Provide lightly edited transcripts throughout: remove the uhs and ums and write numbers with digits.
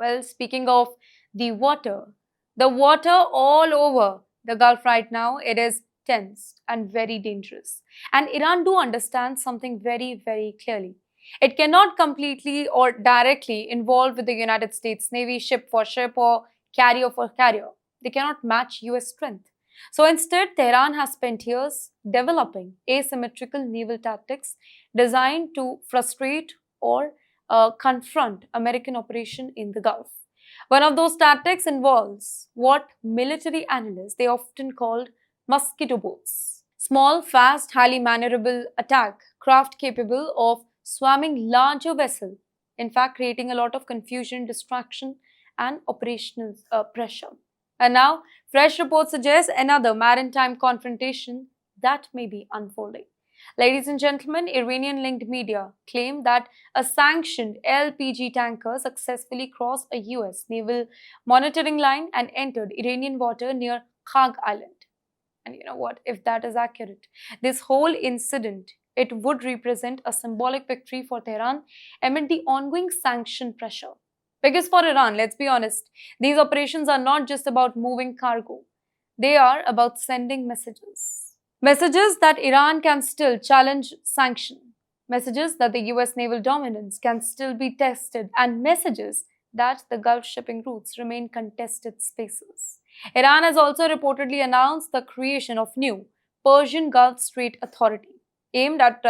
Well, speaking of the water all over the Gulf right now, it is tense and very dangerous. And Iran do understand something very, very clearly. It cannot completely or directly involve with the United States Navy ship for ship or carrier for carrier. They cannot match US strength. So instead, Tehran has spent years developing asymmetrical naval tactics designed to frustrate or confront American operation in the Gulf. One of those tactics involves what military analysts they often called mosquito boats. Small, fast, highly maneuverable attack craft capable of swarming larger vessel, in fact creating a lot of confusion, distraction and operational pressure. And now, fresh reports suggest another maritime confrontation that may be unfolding. Ladies and gentlemen, Iranian linked media claim that a sanctioned LPG tanker successfully crossed a US naval monitoring line and entered Iranian water near Khag Island. And you know what? If that is accurate, this whole incident it would represent a symbolic victory for Tehran amid the ongoing sanction pressure. Because for Iran, let's be honest, these operations are not just about moving cargo, they are about sending messages. Messages that Iran can still challenge sanction, messages that the US naval dominance can still be tested, and messages that the Gulf shipping routes remain contested spaces. Iran has also reportedly announced the creation of new Persian Gulf Strait Authority aimed at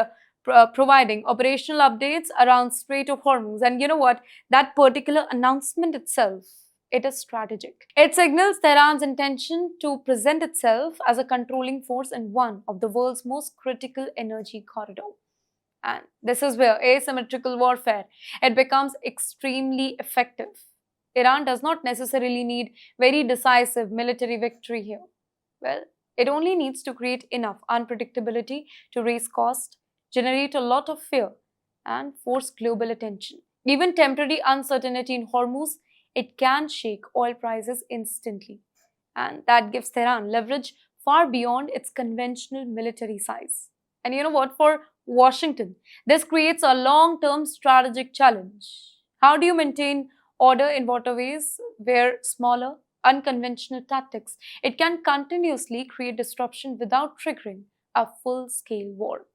providing operational updates around Strait of Hormuz. And you know what? That particular announcement itself, it is strategic. It signals Tehran's intention to present itself as a controlling force in one of the world's most critical energy corridors. And this is where asymmetrical warfare it becomes extremely effective. Iran does not necessarily need very decisive military victory here. Well, it only needs to create enough unpredictability to raise cost, generate a lot of fear, and force global attention. Even temporary uncertainty in Hormuz, it can shake oil prices instantly. And that gives Tehran leverage far beyond its conventional military size. And you know what? For Washington, this creates a long term strategic challenge. How do you maintain order in waterways where smaller, unconventional tactics it can continuously create disruption without triggering a full scale war?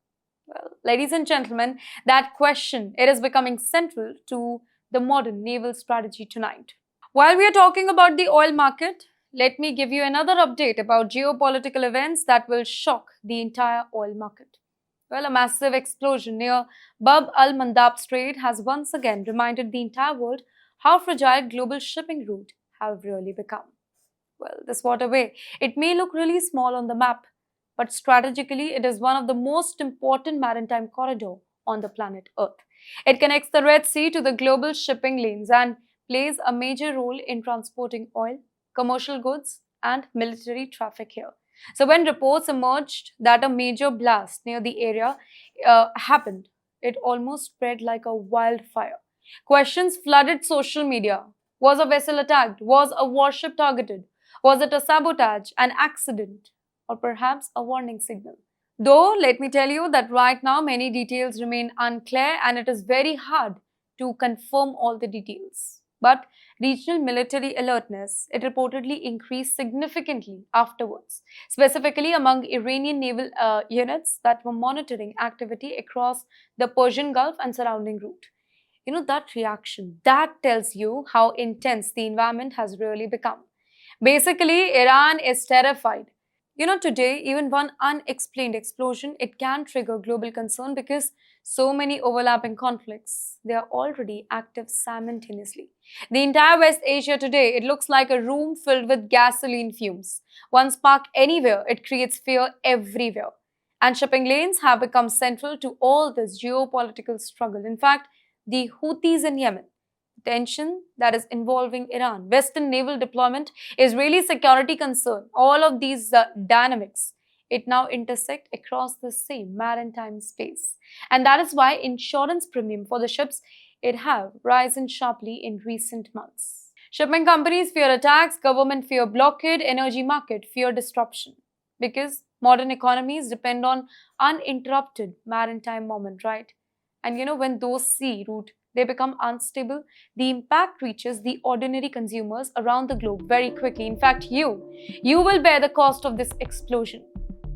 Well, ladies and gentlemen, that question it is becoming central to the modern naval strategy tonight. While we are talking about the oil market, let me give you another update about geopolitical events that will shock the entire oil market. Well, a massive explosion near Bab al Mandab Strait has once again reminded the entire world how fragile global shipping routes have really become. Well, this waterway, it may look really small on the map, but strategically it is one of the most important maritime corridor on the planet Earth. It connects the Red Sea to the global shipping lanes and plays a major role in transporting oil, commercial goods, and military traffic here. So, when reports emerged that a major blast near the area happened, it almost spread like a wildfire. Questions flooded social media. Was a vessel attacked? Was a warship targeted? Was it a sabotage, an accident, or perhaps a warning signal? Though, let me tell you that right now many details remain unclear and it is very hard to confirm all the details. But regional military alertness, it reportedly increased significantly afterwards, specifically among Iranian naval units that were monitoring activity across the Persian Gulf and surrounding route. You know, that reaction, that tells you how intense the environment has really become. Basically, Iran is terrified. You know, today, even one unexplained explosion, it can trigger global concern because so many overlapping conflicts, they are already active simultaneously. The entire West Asia today, it looks like a room filled with gasoline fumes. One spark anywhere, it creates fear everywhere. And shipping lanes have become central to all this geopolitical struggle. In fact, the Houthis in Yemen, tension that is involving Iran, Western naval deployment is really security concern. All of these dynamics, it now intersect across the same maritime space. And that is why insurance premium for the ships, it have risen sharply in recent months. Shipping companies fear attacks, government fear blockade, energy market fear disruption. Because modern economies depend on uninterrupted maritime movement, right? And you know, when those sea route they become unstable, the impact reaches the ordinary consumers around the globe very quickly. In fact, you will bear the cost of this explosion.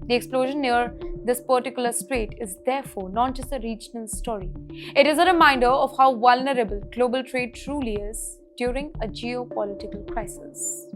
The explosion near this particular strait is therefore not just a regional story. It is a reminder of how vulnerable global trade truly is during a geopolitical crisis.